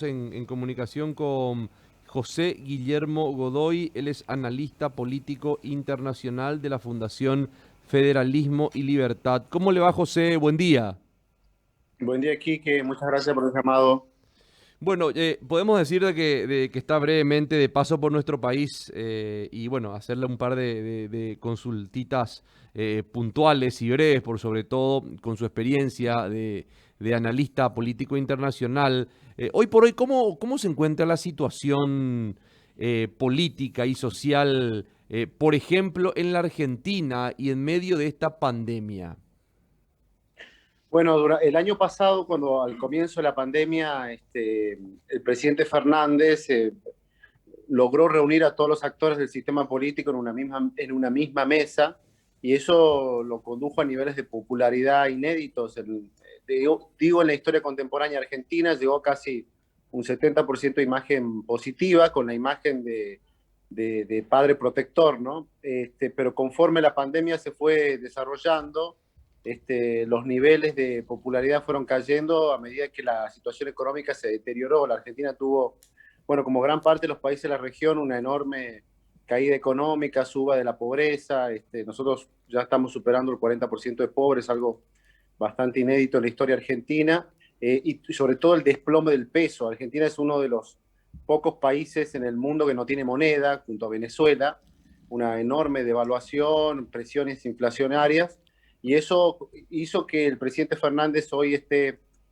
en comunicación con José Guillermo Godoy. Él es analista político internacional de la Fundación Federalismo y Libertad. ¿Cómo le va, José? Buen día. Buen día, Quique. Muchas gracias por el llamado. Bueno, podemos decir de que está brevemente de paso por nuestro país y bueno, hacerle un par de consultitas puntuales y breves, por sobre todo con su experiencia de analista político internacional. Hoy por hoy, ¿cómo se encuentra la situación política y social, por ejemplo, en la Argentina y en medio de esta pandemia? Bueno, el año pasado, cuando al comienzo de la pandemia, el presidente Fernández logró reunir a todos los actores del sistema político en una misma mesa, y eso lo condujo a niveles de popularidad inéditos. Digo, en la historia contemporánea argentina llegó casi un 70% de imagen positiva, con la imagen de padre protector, ¿no? Pero conforme la pandemia se fue desarrollando, los niveles de popularidad fueron cayendo a medida que la situación económica se deterioró. La Argentina tuvo, bueno, como gran parte de los países de la región, una enorme caída económica, suba de la pobreza. Nosotros ya estamos superando el 40% de pobres, algo bastante inédito en la historia argentina, y sobre todo el desplome del peso. Argentina es uno de los pocos países en el mundo que no tiene moneda, junto a Venezuela, una enorme devaluación, presiones inflacionarias, y eso hizo que el presidente Fernández hoy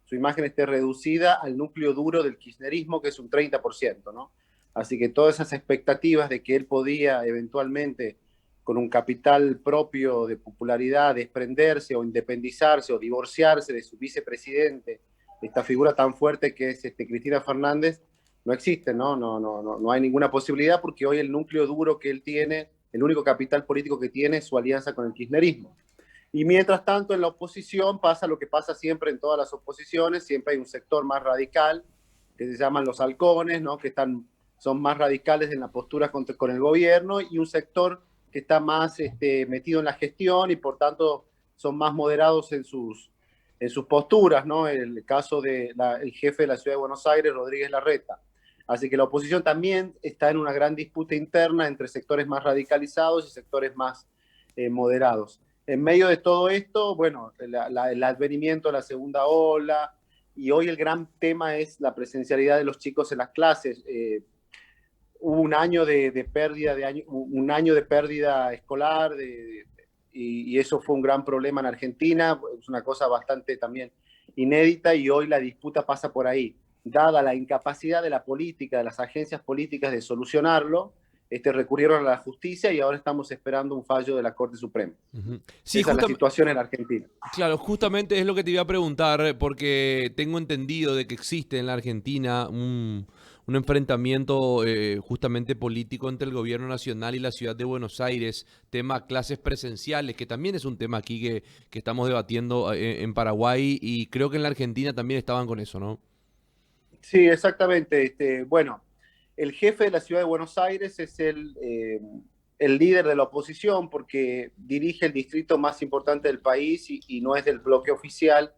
su imagen esté reducida al núcleo duro del kirchnerismo, que es un 30%, ¿no? Así que todas esas expectativas de que él podía eventualmente, con un capital propio de popularidad, desprenderse o independizarse o divorciarse de su vicepresidente, esta figura tan fuerte que es Cristina Fernández, no existe, ¿no? No hay ninguna posibilidad, porque hoy el núcleo duro que él tiene, el único capital político que tiene, es su alianza con el kirchnerismo. Y mientras tanto, en la oposición pasa lo que pasa siempre en todas las oposiciones: siempre hay un sector más radical, que se llaman los halcones, ¿no? Son más radicales en la postura con el gobierno, y un sector que está más metido en la gestión y por tanto son más moderados en sus posturas, ¿no? El caso del jefe de la ciudad de Buenos Aires, Rodríguez Larreta. Así que la oposición también está en una gran disputa interna entre sectores más radicalizados y sectores más moderados. En medio de todo esto, bueno, el advenimiento de la segunda ola, y hoy el gran tema es la presencialidad de los chicos en las clases. Hubo un año de pérdida escolar, y eso fue un gran problema en Argentina. Es una cosa bastante también inédita, y hoy la disputa pasa por ahí. Dada la incapacidad de la política, de las agencias políticas, de solucionarlo, recurrieron a la justicia, y ahora estamos esperando un fallo de la Corte Suprema. Ujú. Sí, Esa es la situación en Argentina. claro, justamente es lo que te iba a preguntar, porque tengo entendido de que existe en la Argentina un enfrentamiento justamente político entre el gobierno nacional y la ciudad de Buenos Aires, tema clases presenciales, que también es un tema aquí que estamos debatiendo en Paraguay y creo que en la Argentina también estaban con eso, ¿no? Sí, exactamente. Bueno, el jefe de la ciudad de Buenos Aires es el líder de la oposición, porque dirige el distrito más importante del país, y no es del bloque oficial.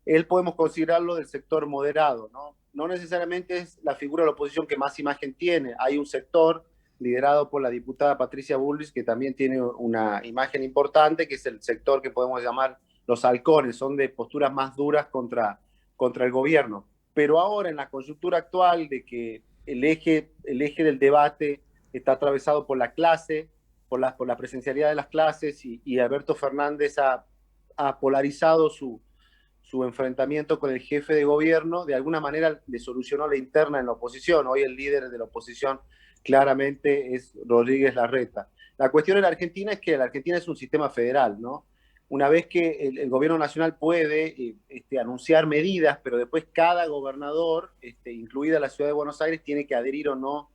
Él podemos considerarlo del sector moderado, ¿no? No necesariamente es la figura de la oposición que más imagen tiene. Hay un sector liderado por la diputada Patricia Bullrich que también tiene una imagen importante, que es el sector que podemos llamar los halcones. Son de posturas más duras contra el gobierno. Pero ahora, en la coyuntura actual de que el eje del debate está atravesado por la clase, por la presencialidad de las clases, y Alberto Fernández ha polarizado su enfrentamiento con el jefe de gobierno, de alguna manera le solucionó la interna en la oposición. Hoy el líder de la oposición claramente es Rodríguez Larreta. La cuestión en la Argentina es que la Argentina es un sistema federal, ¿no? Una vez que el gobierno nacional puede anunciar medidas, pero después cada gobernador, incluida la ciudad de Buenos Aires, tiene que adherir o no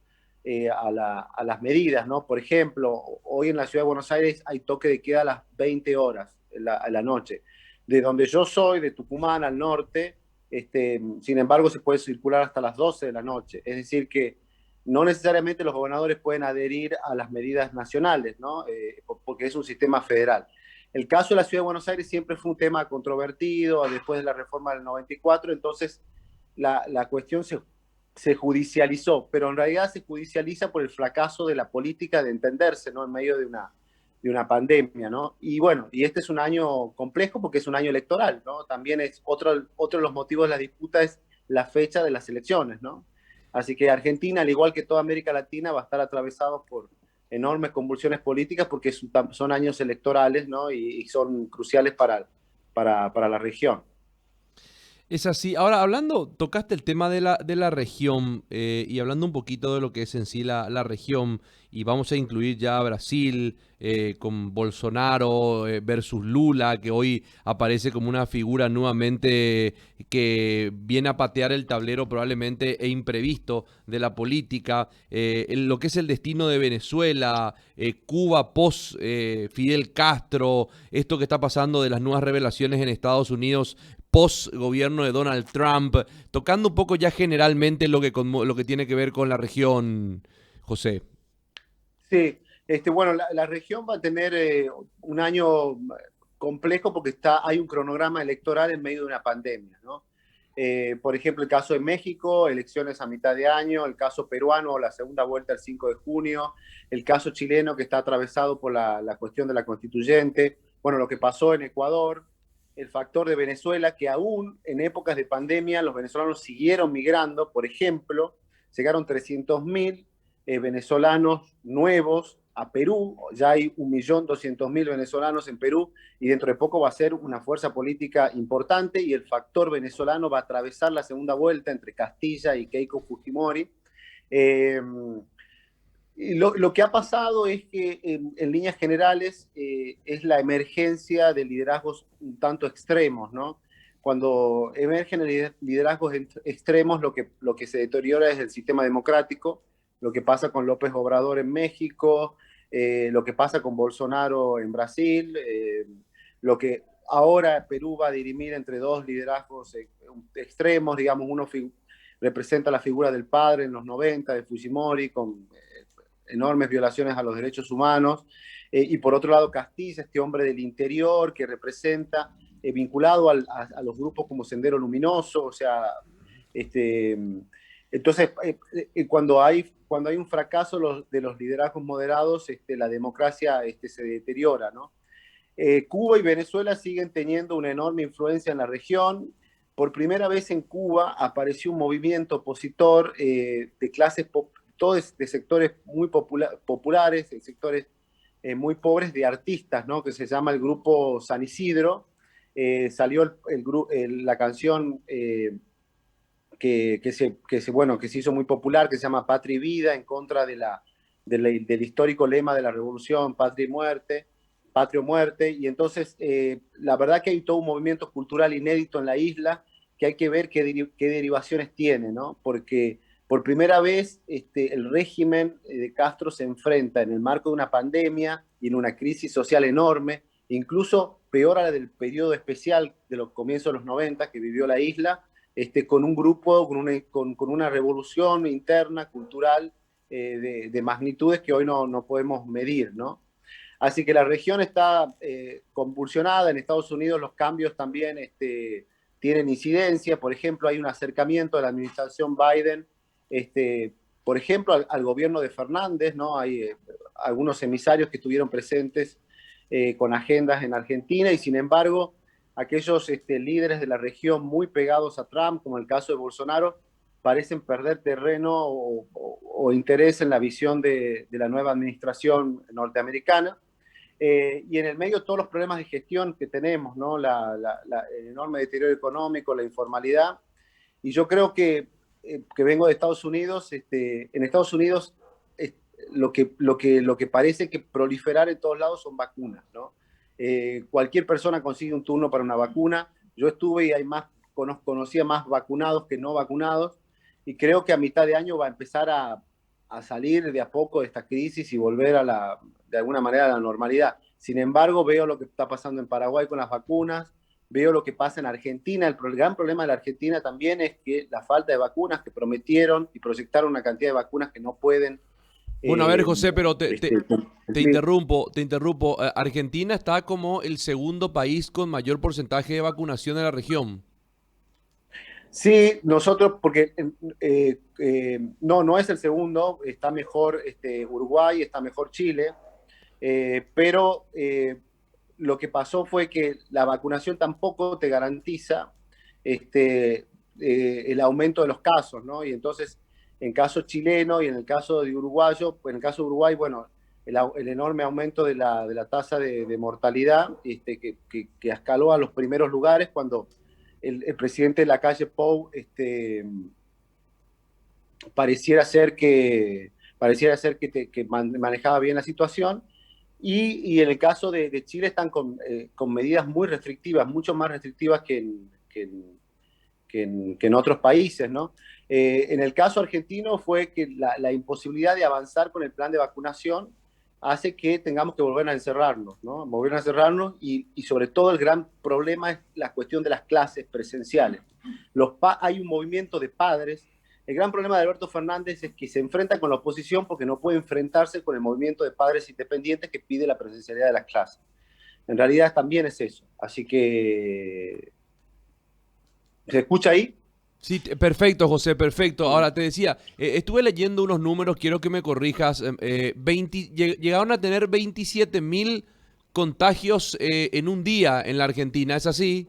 a las medidas, ¿no? Por ejemplo, hoy en la ciudad de Buenos Aires hay toque de queda a las 20 horas a la noche. De donde yo soy, de Tucumán al norte, sin embargo, se puede circular hasta las 12 de la noche. Es decir, que no necesariamente los gobernadores pueden adherir a las medidas nacionales, ¿no? Porque es un sistema federal. El caso de la Ciudad de Buenos Aires siempre fue un tema controvertido después de la reforma del 94. Entonces la cuestión se judicializó, pero en realidad se judicializa por el fracaso de la política de entenderse, ¿no? En medio de una pandemia, ¿no? Y bueno, y este es un año complejo porque es un año electoral, ¿no? También es otro de los motivos de la disputa es la fecha de las elecciones, ¿no? Así que Argentina, al igual que toda América Latina, va a estar atravesado por enormes convulsiones políticas porque son años electorales, ¿no? Y son cruciales para la región. Es así. Ahora, hablando, tocaste el tema de la región y hablando un poquito de lo que es en sí la región, y vamos a incluir ya a Brasil con Bolsonaro versus Lula, que hoy aparece como una figura nuevamente que viene a patear el tablero probablemente e imprevisto de la política, lo que es el destino de Venezuela, Cuba post Fidel Castro, esto que está pasando de las nuevas revelaciones en Estados Unidos post gobierno de Donald Trump, tocando un poco ya generalmente lo que tiene que ver con la región, José. Sí, bueno, la región va a tener un año complejo porque hay un cronograma electoral en medio de una pandemia, ¿no? Por ejemplo, el caso de México, elecciones a mitad de año, el caso peruano, la segunda vuelta el 5 de junio, el caso chileno que está atravesado por la cuestión de la constituyente, bueno, lo que pasó en Ecuador, el factor de Venezuela, que aún en épocas de pandemia los venezolanos siguieron migrando, por ejemplo, llegaron 300.000 venezolanos nuevos a Perú, ya hay 1.200.000 venezolanos en Perú y dentro de poco va a ser una fuerza política importante y el factor venezolano va a atravesar la segunda vuelta entre Castilla y Keiko Fujimori. Eh, y lo que ha pasado es que en líneas generales es la emergencia de liderazgos un tanto extremos, ¿no? Cuando emergen liderazgos extremos, lo que se deteriora es el sistema democrático, lo que pasa con López Obrador en México, lo que pasa con Bolsonaro en Brasil, lo que ahora Perú va a dirimir entre dos liderazgos extremos, digamos, uno representa la figura del padre en los 90 de Fujimori, con enormes violaciones a los derechos humanos, y por otro lado Castilla, este hombre del interior que representa, vinculado a los grupos como Sendero Luminoso, o sea, este, entonces cuando hay un fracaso de los liderazgos moderados, la democracia se deteriora, ¿no? Cuba y Venezuela siguen teniendo una enorme influencia en la región. Por primera vez en Cuba apareció un movimiento opositor de clases todos de sectores muy populares, de sectores muy pobres de artistas, ¿no? Que se llama el grupo San Isidro. Salió la canción bueno, que se hizo muy popular, que se llama Patria y Vida, en contra del histórico lema de la revolución, Patria y Muerte, Patria o Muerte. Y entonces, la verdad que hay todo un movimiento cultural inédito en la isla que hay que ver qué derivaciones tiene, ¿no? Porque por primera vez el régimen de Castro se enfrenta en el marco de una pandemia y en una crisis social enorme, incluso peor a la del periodo especial de los comienzos de los 90 que vivió la isla, con un grupo, con una revolución interna, cultural, de magnitudes que hoy no podemos medir, ¿no? Así que la región está convulsionada. En Estados Unidos los cambios también tienen incidencia. Por ejemplo, hay un acercamiento de la administración Biden, por ejemplo, al gobierno de Fernández, ¿no? Hay algunos emisarios que estuvieron presentes con agendas en Argentina y sin embargo aquellos líderes de la región muy pegados a Trump, como el caso de Bolsonaro, parecen perder terreno o interés en la visión de la nueva administración norteamericana. Y en el medio todos los problemas de gestión que tenemos, ¿no? El enorme deterioro económico, la informalidad. Y yo creo que vengo de Estados Unidos, en Estados Unidos lo que parece que proliferar en todos lados son vacunas, ¿no? Cualquier persona consigue un turno para una vacuna. Yo estuve y conocía más vacunados que no vacunados, y creo que a mitad de año va a empezar a salir de a poco de esta crisis y volver de alguna manera a la normalidad. Sin embargo, veo lo que está pasando en Paraguay con las vacunas, veo lo que pasa en Argentina. El gran problema de la Argentina también es que la falta de vacunas que prometieron y proyectaron una cantidad de vacunas que no pueden Bueno, a ver, eh, José, pero te cumplir. interrumpo, te interrumpo. Argentina está como el segundo país con mayor porcentaje de vacunación en la región. Sí, nosotros, porque no es el segundo, está mejor Uruguay, está mejor Chile, pero lo que pasó fue que la vacunación tampoco te garantiza el aumento de los casos, ¿no? Y entonces, en caso chileno y en el caso de uruguayo, pues en el caso de Uruguay, bueno, el enorme aumento de la tasa de mortalidad que escaló a los primeros lugares cuando el presidente de la calle Pou pareciera ser que manejaba bien la situación. Y en el caso de Chile están con medidas muy restrictivas, mucho más restrictivas que en otros países, ¿no? En el caso argentino fue que la imposibilidad de avanzar con el plan de vacunación hace que tengamos que volver a encerrarnos, ¿no? Volver a encerrarnos y sobre todo el gran problema es la cuestión de las clases presenciales. Hay un movimiento de padres. El gran problema de Alberto Fernández es que se enfrenta con la oposición porque no puede enfrentarse con el movimiento de padres independientes que pide la presencialidad de las clases. En realidad también es eso. Así que, ¿se escucha ahí? Sí, perfecto, José, perfecto. Ahora te decía, estuve leyendo unos números, quiero que me corrijas. 20 llegaron a tener 27.000 contagios en un día en la Argentina, ¿es así?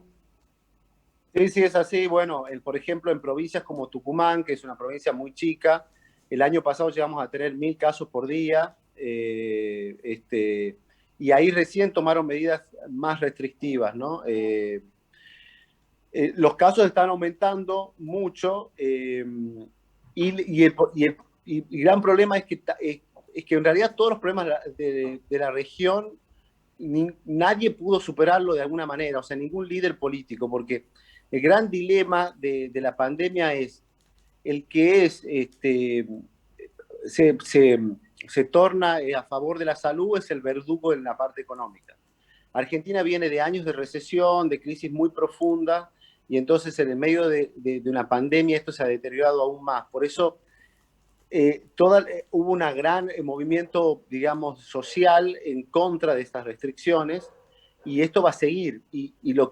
Sí, sí, es así. Bueno, por ejemplo, en provincias como Tucumán, que es una provincia muy chica, el año pasado llegamos a tener 1.000 casos por día, y ahí recién tomaron medidas más restrictivas, ¿no? Los casos están aumentando mucho, y el gran problema es que en realidad todos los problemas de la región nadie pudo superarlo de alguna manera, o sea, ningún líder político, porque el gran dilema de la pandemia es el que se, se, se torna a favor de la salud, es el verdugo en la parte económica. Argentina viene de años de recesión, de crisis muy profunda, y entonces en el medio de una pandemia esto se ha deteriorado aún más. Por eso hubo un gran movimiento, digamos, social en contra de estas restricciones, y esto va a seguir. Lo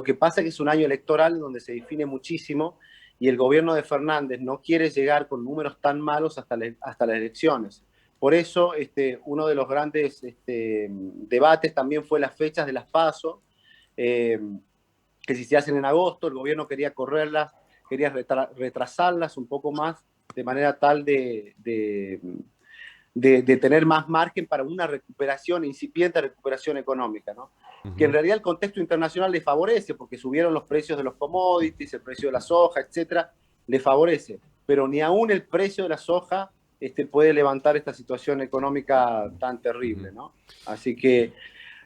que pasa es que es un año electoral donde se define muchísimo, y el gobierno de Fernández no quiere llegar con números tan malos hasta las elecciones. Por eso, uno de los grandes debates también fue las fechas de las PASO, eh, que si se hacen en agosto, el gobierno quería correrlas, quería retrasarlas un poco más, de manera tal de tener más margen para una recuperación, incipiente recuperación económica, ¿no? Que en Ujú. realidad el contexto internacional le favorece, porque subieron los precios de los commodities, el precio de la soja, etcétera, le favorece. Pero ni aún el precio de la soja puede levantar esta situación económica tan terrible, Ujú. ¿no? Así que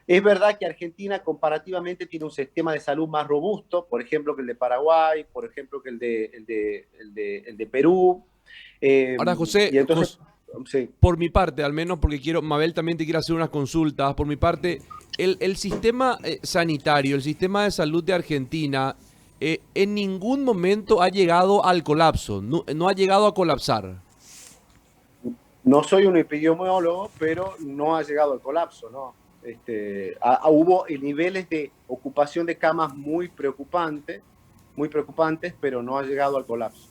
es verdad que Argentina comparativamente tiene un sistema de salud más robusto, por ejemplo, que el de Paraguay, por ejemplo, que el de Perú. Ahora, José, Y entonces, sí. por mi parte, al menos porque quiero, Mabel también te quiere hacer unas consultas, por mi parte, el sistema sanitario, el sistema de salud de Argentina, en ningún momento ha llegado al colapso, no, no ha llegado a colapsar. No soy un epidemiólogo, pero no ha llegado al colapso, ¿no? Hubo niveles de ocupación de camas muy preocupantes, pero no ha llegado al colapso.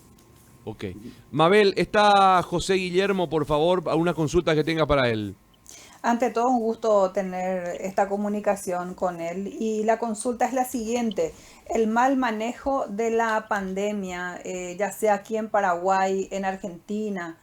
Ok. Mabel, está José Guillermo, por favor, a una consulta que tenga para él. Ante todo, un gusto tener esta comunicación con él y la consulta es la siguiente. El mal manejo de la pandemia, ya sea aquí en Paraguay, en Argentina,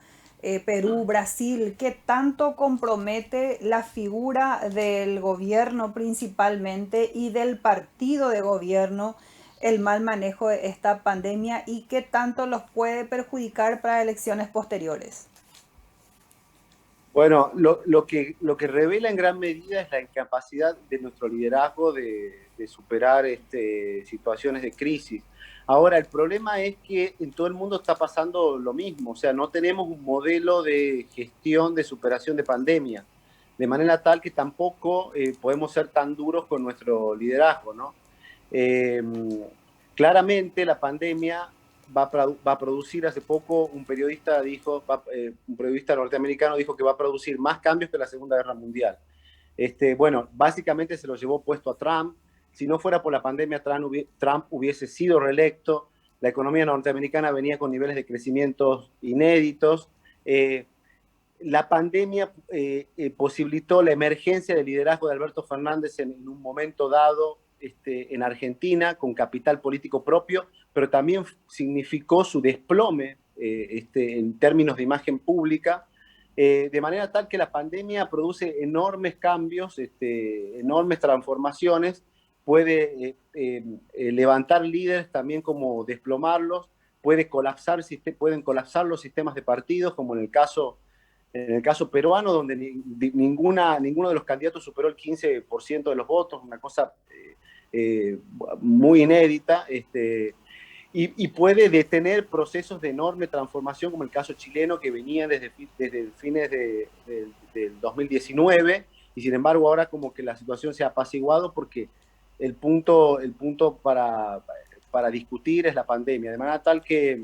Perú, Brasil, ¿qué tanto compromete la figura del gobierno principalmente y del partido de gobierno el mal manejo de esta pandemia y qué tanto los puede perjudicar para elecciones posteriores? Bueno, lo que revela en gran medida es la incapacidad de nuestro liderazgo de superar situaciones de crisis. Ahora, el problema es que en todo el mundo está pasando lo mismo, o sea, no tenemos un modelo de gestión de superación de pandemia, de manera tal que tampoco podemos ser tan duros con nuestro liderazgo, ¿no? Eh, Claramente la pandemia va a producir, hace poco un periodista dijo, un periodista norteamericano dijo que va a producir más cambios que la Segunda Guerra Mundial. Bueno, básicamente se lo llevó puesto a Trump. Si no fuera por la pandemia, Trump hubiese sido reelecto. la economía norteamericana venía con niveles de crecimiento inéditos. La pandemia posibilitó la emergencia del liderazgo de Alberto Fernández en un momento dado en Argentina, con capital político propio, pero también significó su desplome en términos de imagen pública, de manera tal que la pandemia produce enormes cambios, enormes transformaciones, puede levantar líderes también como desplomarlos, pueden colapsar los sistemas de partidos, como en el caso peruano, donde ninguno de los candidatos superó el 15% de los votos, una cosa muy inédita, y puede detener procesos de enorme transformación, como el caso chileno, que venía desde fines del 2019, y sin embargo ahora como que la situación se ha apaciguado porque el punto para discutir es la pandemia, de manera tal que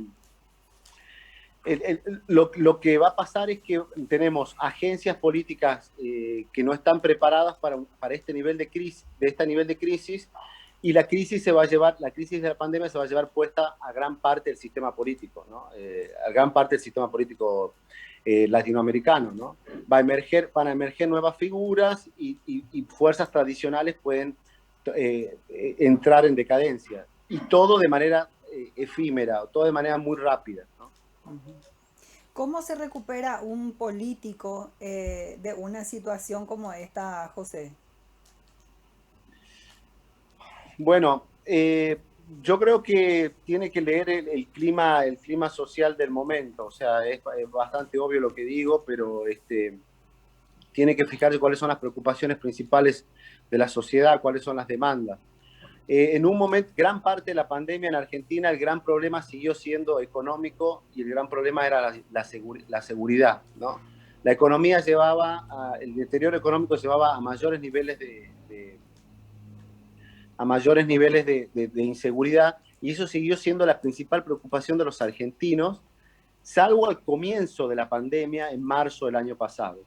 lo que va a pasar es que tenemos agencias políticas que no están preparadas para este nivel de crisis, y la crisis la crisis de la pandemia se va a llevar puesta a gran parte del sistema político, ¿no? A gran parte del sistema político latinoamericano, ¿no? Van a emerger nuevas figuras y fuerzas tradicionales pueden entrar en decadencia, y todo de manera efímera, todo de manera muy rápida, ¿no? ¿Cómo se recupera un político de una situación como esta, José? Bueno, yo creo que tiene que leer el clima social del momento. O sea, es bastante obvio lo que digo, pero tiene que fijarse cuáles son las preocupaciones principales de la sociedad, cuáles son las demandas. En un momento, gran parte de la pandemia en Argentina, el gran problema siguió siendo económico, y el gran problema era la seguridad, ¿no? La economía el deterioro económico llevaba a mayores niveles de inseguridad, y eso siguió siendo la principal preocupación de los argentinos, salvo al comienzo de la pandemia en marzo del año pasado.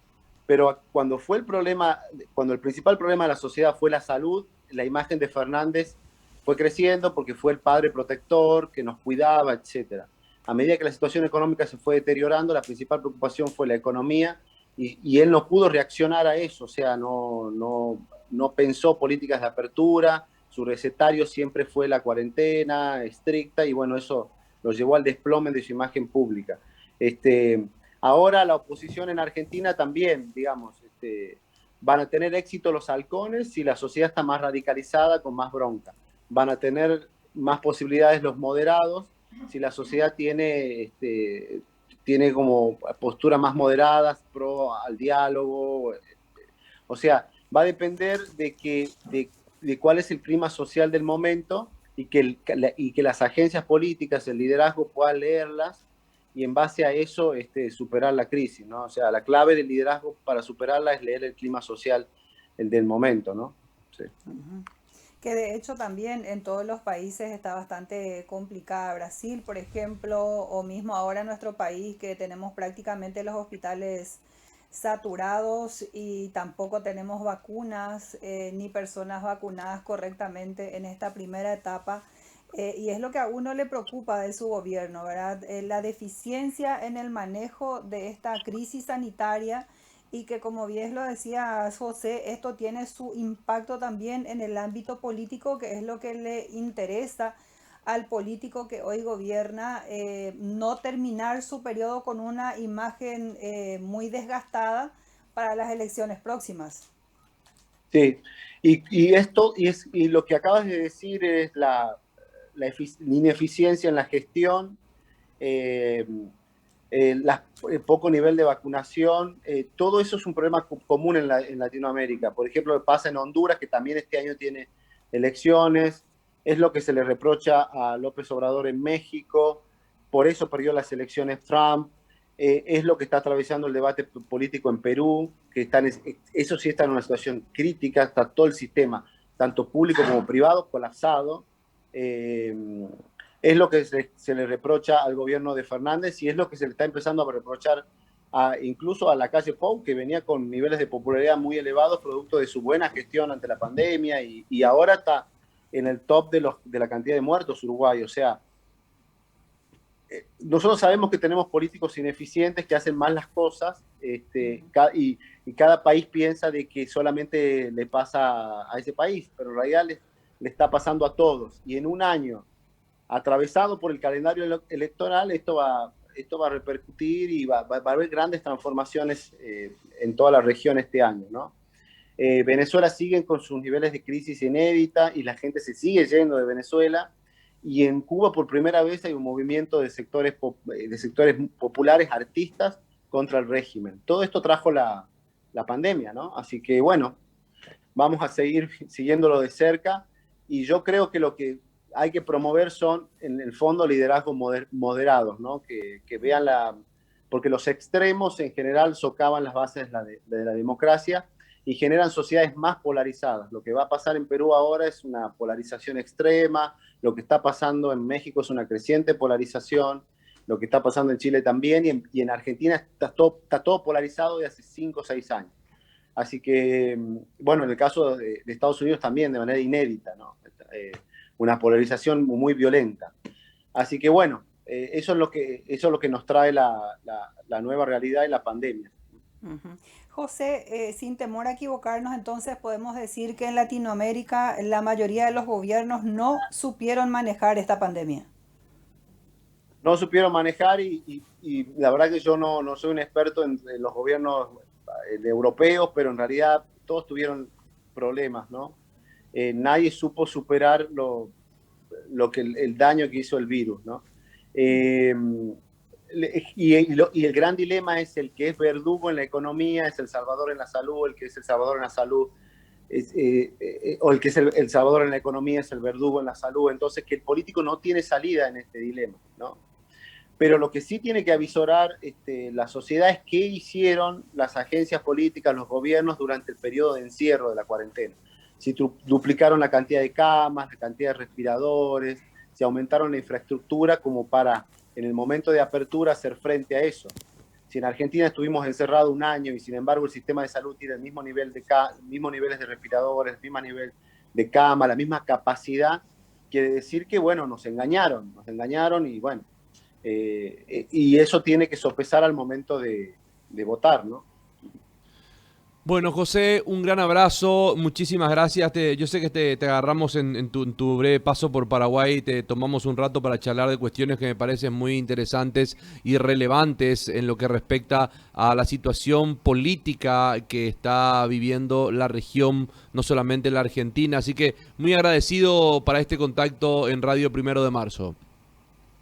Pero cuando el principal problema de la sociedad fue la salud, la imagen de Fernández fue creciendo porque fue el padre protector que nos cuidaba, etcétera. A medida que la situación económica se fue deteriorando, la principal preocupación fue la economía, y él no pudo reaccionar a eso, o sea, no pensó políticas de apertura, su recetario siempre fue la cuarentena estricta, y bueno, eso lo llevó al desplome de su imagen pública. Ahora la oposición en Argentina también, digamos, van a tener éxito los halcones si la sociedad está más radicalizada, con más bronca. Van a tener más posibilidades los moderados si la sociedad tiene como posturas más moderadas, pro al diálogo. O sea, va a depender de cuál es el clima social del momento, y que las agencias políticas, el liderazgo, puedan leerlas, y en base a eso superar la crisis, ¿no? O sea, la clave del liderazgo para superarla es leer el clima social, el del momento, ¿no? Sí. Que de hecho también en todos los países está bastante complicada. Brasil, por ejemplo, o mismo ahora en nuestro país, que tenemos prácticamente los hospitales saturados y tampoco tenemos vacunas ni personas vacunadas correctamente en esta primera etapa. Y es lo que a uno le preocupa de su gobierno, ¿verdad? La deficiencia en el manejo de esta crisis sanitaria, y que, como bien lo decía José, esto tiene su impacto también en el ámbito político, que es lo que le interesa al político que hoy gobierna, no terminar su periodo con una imagen muy desgastada para las elecciones próximas. Sí, y lo que acabas de decir es la ineficiencia en la gestión, eh, el poco nivel de vacunación, todo eso es un problema común en Latinoamérica. Por ejemplo, pasa en Honduras, que también este año tiene elecciones, es lo que se le reprocha a López Obrador en México, por eso perdió las elecciones Trump, es lo que está atravesando el debate político en Perú, eso sí está en una situación crítica, está todo el sistema, tanto público como privado, colapsado. Es lo que se le reprocha al gobierno de Fernández, y es lo que se le está empezando a reprochar incluso a la calle Pou, que venía con niveles de popularidad muy elevados producto de su buena gestión ante la pandemia, y ahora está en el top de la cantidad de muertos Uruguay. O sea, nosotros sabemos que tenemos políticos ineficientes que hacen mal las cosas, y cada país piensa de que solamente le pasa a ese país, pero en realidad le está pasando a todos. Y en un año atravesado por el calendario electoral, esto va a repercutir y va a haber grandes transformaciones en toda la región este año, ¿no? Venezuela sigue con sus niveles de crisis inédita y la gente se sigue yendo de Venezuela. Y en Cuba por primera vez hay un movimiento de sectores populares, artistas, contra el régimen. Todo esto trajo la pandemia, ¿no? Así que bueno, vamos a seguir siguiéndolo de cerca, y yo creo que lo que hay que promover son, en el fondo, liderazgos moderados, ¿no? Que vean porque los extremos en general socavan las bases de la democracia y generan sociedades más polarizadas. Lo que va a pasar en Perú ahora es una polarización extrema, lo que está pasando en México es una creciente polarización, lo que está pasando en Chile también, y en Argentina está todo polarizado de hace 5 o 6 años. Así que, bueno, en el caso de Estados Unidos también, de manera inédita, ¿no? Una polarización muy violenta. Así que, bueno, eso es lo que nos trae la nueva realidad y la pandemia. Ujú. José, sin temor a equivocarnos, entonces podemos decir que en Latinoamérica la mayoría de los gobiernos no supieron manejar esta pandemia. No supieron manejar, y la verdad que yo no soy un experto en los gobiernos europeos, pero en realidad todos tuvieron problemas, ¿no? Nadie supo superar lo que el daño que hizo el virus, ¿no? Y el gran dilema es el que es verdugo en la economía, es el salvador en la salud, el que es el salvador en la salud, o el que es el salvador en la economía es el verdugo en la salud. Entonces, que el político no tiene salida en este dilema, ¿no? Pero lo que sí tiene que avisorar la sociedad es qué hicieron las agencias políticas, los gobiernos durante el periodo de encierro de la cuarentena. Si duplicaron la cantidad de camas, la cantidad de respiradores, si aumentaron la infraestructura como para, en el momento de apertura, hacer frente a eso. Si en Argentina estuvimos encerrados un año y sin embargo el sistema de salud tiene el mismo nivel mismos niveles de respiradores, el mismo nivel de cama, la misma capacidad, quiere decir que, bueno, nos engañaron y bueno, y eso tiene que sopesar al momento de votar, ¿no? Bueno, José, un gran abrazo, muchísimas gracias. Yo sé que te agarramos en tu breve paso por Paraguay, te tomamos un rato para charlar de cuestiones que me parecen muy interesantes y relevantes en lo que respecta a la situación política que está viviendo la región, no solamente la Argentina. Así que muy agradecido para este contacto en Radio 1 de Marzo.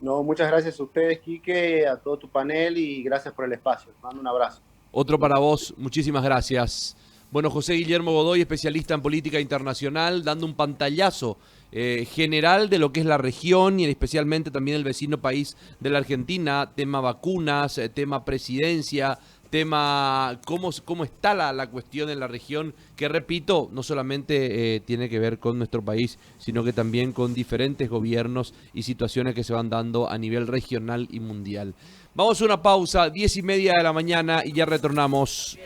No, muchas gracias a ustedes, Quique, a todo tu panel, y gracias por el espacio. Te mando un abrazo. Otro para vos, muchísimas gracias. Bueno, José Guillermo Godoy, especialista en política internacional, dando un pantallazo general de lo que es la región y especialmente también el vecino país de la Argentina, tema vacunas, tema presidencia, tema cómo está la cuestión en la región, que repito, no solamente tiene que ver con nuestro país, sino que también con diferentes gobiernos y situaciones que se van dando a nivel regional y mundial. Vamos a una pausa, 10:30 de la mañana, y ya retornamos.